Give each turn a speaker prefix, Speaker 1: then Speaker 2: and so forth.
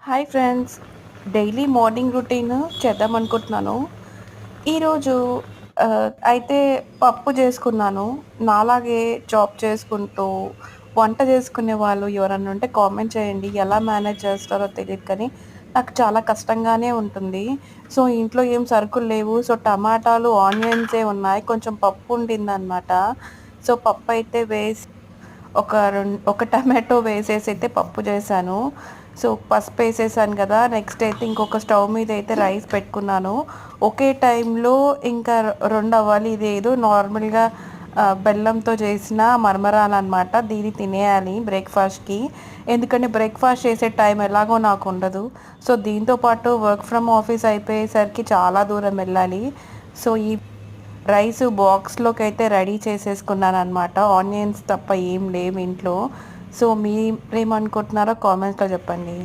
Speaker 1: Hi friends. Daily morning routine చేద్దామనుకుంటున్నాను. ఈరోజు అయితే పప్పు చేసుకున్నాను. నాలాగే జాబ్ చేసుకుంటూ వంట చేసుకునే వాళ్ళు ఎవరన్నా ఉంటే కామెంట్ చేయండి. ఎలా మేనేజ్ చేస్తారో తెలీదు కానీ నాకు చాలా కష్టంగానే ఉంటుంది. సో, ఇంట్లో ఏం సరుకులు లేవు. సో, టమాటాలు, ఆనియన్సే ఉన్నాయి. కొంచెం పప్పు ఉండిందనమాట. సో, పప్పయితే వేసి ఒక టమాటో వేసేసైతే పప్పు చేశాను. సో, పసుపేసేసాను గదా! నెక్స్ట్ అయితే ఇంకొక స్టవ్ మీద అయితే రైస్ పెట్టుకున్నాను. ఒకే టైంలో ఇంకా 2 అవ్వాలి. ఇదేదో నార్మల్‌గా బెల్లంతో చేసిన మరమరాలనమాట. దీన్ని తినేయాలి బ్రేక్‌ఫాస్ట్‌కి. ఎందుకంటే బ్రేక్‌ఫాస్ట్ చేసే టైం ఎలాగో నాకుండదు. సో, దీంతో పాటు వర్క్ ఫ్రమ్ ఆఫీస్ అయిపోయేసరికి చాలా దూరం వెళ్ళాలి. సో, ఈ రైస్ బాక్స్‌లోకైతే రెడీ చేసేసుకున్నాననమాట. ఆనియన్స్ తప్ప ఏం లేవు ఇంట్లో. సో, మీరేమనుకుంటున్నారో కామెంట్స్‌లో చెప్పండి.